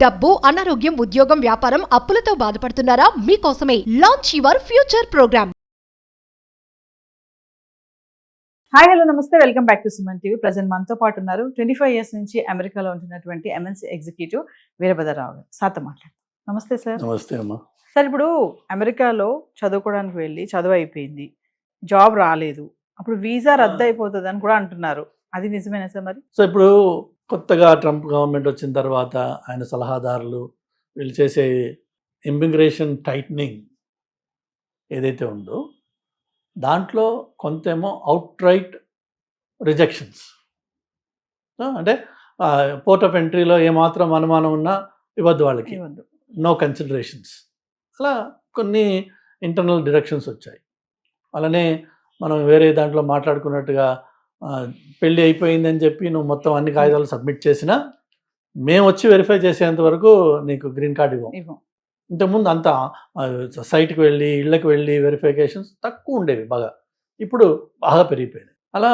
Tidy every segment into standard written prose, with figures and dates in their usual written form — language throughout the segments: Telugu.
డబ్బు, అనారోగ్యం, ఉద్యోగం, వ్యాపారం, అప్పులతో బాధపడుతున్నారా? మీకోసమే launch your future program. Hi hello నమస్తే, welcome back to Suman TV. Present మనతో పాటు ఉన్నారు 25 ఇయర్స్ నుంచి అమెరికాలో ఉంటున్నటువంటి ఎంఎన్సీ ఎగ్జిక్యూటివ్ వీరభద్రరావు గారు. సార్తో మాట్లాడతాం. నమస్తే సార్. నమస్తే అమ్మా. సార్, ఇప్పుడు అమెరికాలో చదువుకోవడానికి వెళ్ళి చదువు అయిపోయింది, జాబ్ రాలేదు, అప్పుడు వీసా రద్దు అయిపోతుంది అని కూడా అంటున్నారు. అది నిజమేనా సార్? మరి సో ఇప్పుడు కొత్తగా ట్రంప్ గవర్నమెంట్ వచ్చిన తర్వాత ఆయన సలహాదారులు వీళ్ళు చేసే ఇమిగ్రేషన్ టైట్నింగ్ ఏదైతే ఉందో దాంట్లో కొంతేమో అవుట్ రైట్ రిజెక్షన్స్, అంటే పోర్ట్ ఆఫ్ ఎంట్రీలో ఏమాత్రం అనుమానం ఉన్నా ఇవ్వద్దు వాళ్ళకి, నో కన్సిడరేషన్స్, అలా కొన్ని ఇంటర్నల్ డిరెక్షన్స్ వచ్చాయి. అలానే మనం వేరే దాంట్లో మాట్లాడుకున్నట్టుగా పెళ్ళి అయిపోయిందని చెప్పి నువ్వు మొత్తం అన్ని కాగితాలు సబ్మిట్ చేసినా మేము వచ్చి వెరిఫై చేసేంత వరకు నీకు గ్రీన్ కార్డ్ ఇవ్వం. ఇంతకుముందు అంతా సైట్కి వెళ్ళి ఇళ్ళకి వెళ్ళి వెరిఫికేషన్స్ తక్కువ ఉండేవి బాగా, ఇప్పుడు బాగా పెరిగిపోయినాయి. అలా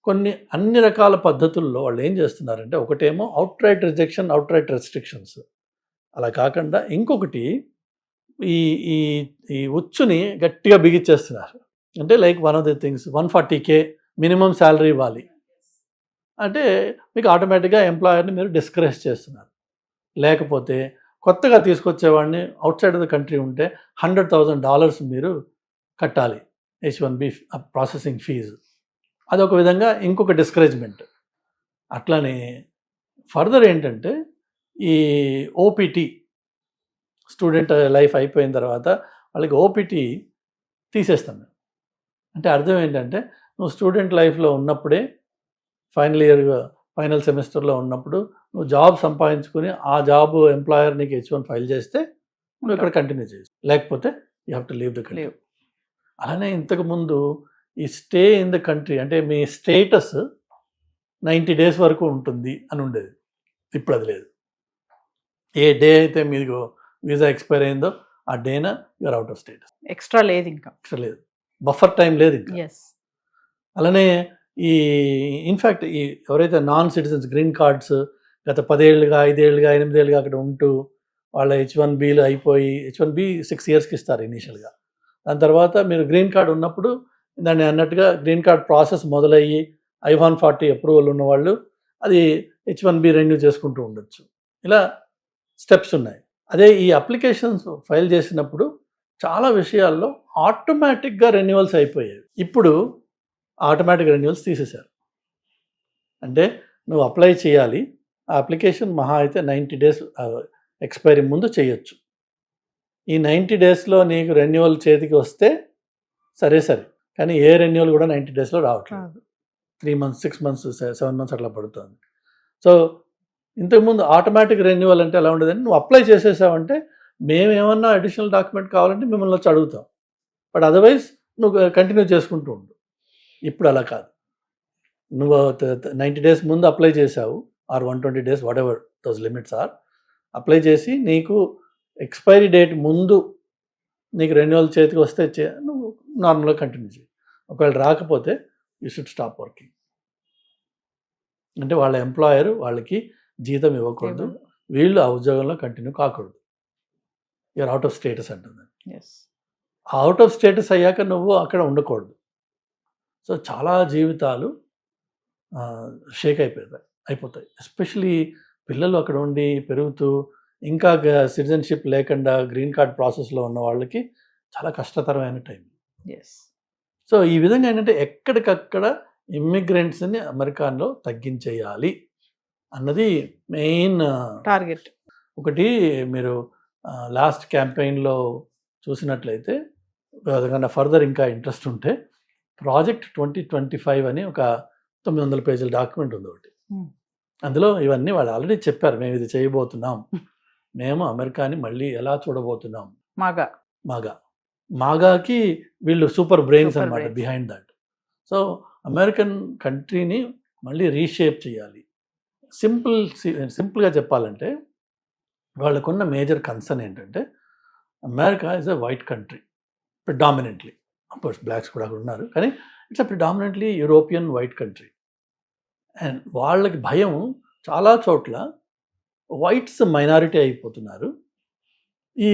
కొన్ని అన్ని రకాల పద్ధతుల్లో వాళ్ళు ఏం చేస్తున్నారంటే, ఒకటేమో out right rejection, out right restrictions, అలా కాకుండా ఇంకొకటి ఈ ఈ ఈ ఉచ్చుని గట్టిగా బిగిచ్చేస్తున్నారు. అంటే like one of the things 140K minimum salary ఇవ్వాలి అంటే మీకు ఆటోమేటిక్గా ఎంప్లాయర్ని మీరు డిస్కరేజ్ చేస్తున్నారు. లేకపోతే కొత్తగా తీసుకొచ్చేవాడిని outside of the country ఉంటే $100,000 మీరు కట్టాలి H1B ప్రాసెసింగ్ ఫీజు. అదొక విధంగా ఇంకొక డిస్కరేజ్మెంట్. అట్లానే ఫర్దర్ ఏంటంటే ఈ ఓపీటీ, స్టూడెంట్ లైఫ్ అయిపోయిన తర్వాత వాళ్ళకి ఓపీటీ తీసేస్తాం. అంటే అర్థం ఏంటంటే, నువ్వు స్టూడెంట్ లైఫ్లో ఉన్నప్పుడే ఫైనల్ సెమిస్టర్లో ఉన్నప్పుడు నువ్వు జాబ్ సంపాదించుకుని ఆ జాబ్ ఎంప్లాయర్ నీకు H1 ఫైల్ చేస్తే నువ్వు ఇక్కడ కంటిన్యూ చేయొచ్చు, లేకపోతే you have to leave the country. అలానే ఇంతకుముందు ఈ స్టే ఇన్ ద కంట్రీ అంటే మీ స్టేటస్ 90 days వరకు ఉంటుంది అని ఉండేది. ఇప్పుడు అది లేదు. ఏ డే అయితే మీకు వీసా ఎక్స్పైర్ అయిందో ఆ డేన you are out of status. Extra లేదు, ఇంకా ఎక్స్ట్రా లేదు, బఫర్ టైం లేదు ఇంకా. అలానే ఈ ఇన్ఫ్యాక్ట్ ఈ ఎవరైతే నాన్ సిటిజన్స్ గ్రీన్ కార్డ్స్ గత 10 ఏళ్ళుగా 5 ఏళ్ళుగా 8 ఏళ్ళుగా అక్కడ ఉంటూ వాళ్ళ H1Bలు అయిపోయి, H1B 6 yearsకి ఇస్తారు ఇనీషియల్గా. దాని తర్వాత మీరు గ్రీన్ కార్డ్ ఉన్నప్పుడు దాన్ని అన్నట్టుగా గ్రీన్ కార్డ్ ప్రాసెస్ మొదలయ్యి I-140 అప్రూవల్ ఉన్నవాళ్ళు అది H1B రెన్యూ చేసుకుంటూ ఉండొచ్చు. ఇలా స్టెప్స్ ఉన్నాయి. అదే ఈ అప్లికేషన్స్ ఫైల్ చేసినప్పుడు చాలా విషయాల్లో ఆటోమేటిక్గా రెన్యువల్స్ అయిపోయాయి. ఇప్పుడు ఆటోమేటిక్ రెన్యువల్స్ తీసేశారు. అంటే నువ్వు అప్లై చేయాలి, ఆ అప్లికేషన్ మహా అయితే 90 days ఎక్స్పైరీ ముందు చేయొచ్చు. ఈ 90 daysలో నీకు రెన్యువల్ చేతికి వస్తే సరే, కానీ ఏ రెన్యువల్ కూడా 90 daysలో రావట్లేదు. 3 months 6 months 7 months అట్లా పడుతుంది. సో ఇంతకుముందు ఆటోమేటిక్ రెన్యువల్ అంటే ఎలా ఉండేదంటే, నువ్వు అప్లై చేసేసావంటే మేము ఏమన్నా అడిషనల్ డాక్యుమెంట్ కావాలంటే మిమ్మల్ని వచ్చి అడుగుతాం, బట్ అదర్వైజ్ నువ్వు కంటిన్యూ చేసుకుంటూ ఉండు. ఇప్పుడు అలా కాదు. నువ్వు 90 days ముందు అప్లై చేసావు, or 120 days, whatever those limits are, apply చేసి నీకు ఎక్స్పైరీ డేట్ ముందు నీకు రెన్యువల్ చేతికి వస్తే నువ్వు నార్మల్గా కంటిన్యూ చేయి. ఒకవేళ రాకపోతే యూ షుడ్ స్టాప్ వర్కింగ్. అంటే వాళ్ళ ఎంప్లాయర్ వాళ్ళకి జీతం ఇవ్వకూడదు, వీళ్ళు ఆ ఉద్యోగంలో కంటిన్యూ కాకూడదు. యూఆర్ అవుట్ ఆఫ్ స్టేటస్ అంటుంది. అవుట్ ఆఫ్ స్టేటస్ అయ్యాక నువ్వు అక్కడ ఉండకూడదు. సో చాలా జీవితాలు షేక్ అయిపోతాయి. ఎస్పెషలీ పిల్లలు అక్కడ ఉండి పెరుగుతూ ఇంకా సిటిజన్షిప్ లేకుండా గ్రీన్ కార్డ్ ప్రాసెస్లో ఉన్న వాళ్ళకి చాలా కష్టతరమైన టైం. సో ఈ విధంగా ఏంటంటే ఎక్కడికక్కడ ఇమ్మిగ్రెంట్స్ని అమెరికాలో తగ్గించేయాలి అన్నది మెయిన్ టార్గెట్. ఒకటి మీరు లాస్ట్ క్యాంపెయిన్లో చూసినట్లయితే, అదకన్నా ఫర్దర్ ఇంకా ఇంట్రెస్ట్ ఉంటే ప్రాజెక్ట్ 2025 అని ఒక 900 పేజీల డాక్యుమెంట్ ఉంది ఒకటి. అందులో ఇవన్నీ వాళ్ళు ఆల్రెడీ చెప్పారు, మేము ఇది చేయబోతున్నాం, మేము అమెరికాని మళ్ళీ ఎలా చూడబోతున్నాం. మాగాకి వీళ్ళు సూపర్ బ్రెయిన్స్ అన్నమాట బిహైండ్ దట్. సో అమెరికన్ కంట్రీని మళ్ళీ రీషేప్ చేయాలి. సింపుల్గా చెప్పాలంటే వాళ్ళకున్న మేజర్ కన్సర్న్ ఏంటంటే, America is a white country predominantly. Of course blocks కూడా అక్కడ ఉన్నారు, కానీ it's a predominantly European white country. And వాళ్ళకి భయం చాలా చోట్ల వైట్స్ మైనారిటీ అయిపోతున్నారు, ఈ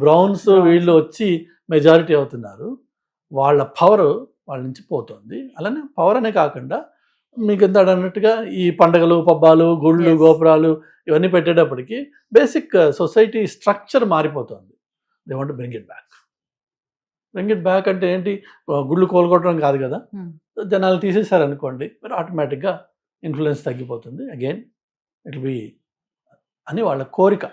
బ్రౌన్స్ వీళ్ళు వచ్చి మెజారిటీ అవుతున్నారు, వాళ్ళ పవర్ వాళ్ళ నుంచి పోతుంది. అలానే పవర్ అనే కాకుండా మీకు ఎంత అన్నట్టుగా ఈ పండగలు పబ్బాలు గుళ్ళు Yes. గోపురాలు ఇవన్నీ పెట్టేటప్పటికి బేసిక్ సొసైటీ స్ట్రక్చర్ మారిపోతుంది. They want bring it back అంటే ఏంటి, గుళ్ళు కోలుకోవడం కాదు కదా, Hmm. జనాలు తీసేశారు అనుకోండి, మరి ఆటోమేటిక్గా ఇన్ఫ్లుయెన్స్ తగ్గిపోతుంది, అగైన్ ఇట్ బి అని వాళ్ళ కోరిక.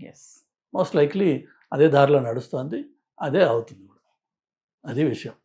ఎస్. మోస్ట్ లైక్లీ అదే దారిలో నడుస్తుంది, అదే అవుతుంది కూడా. అది విషయం.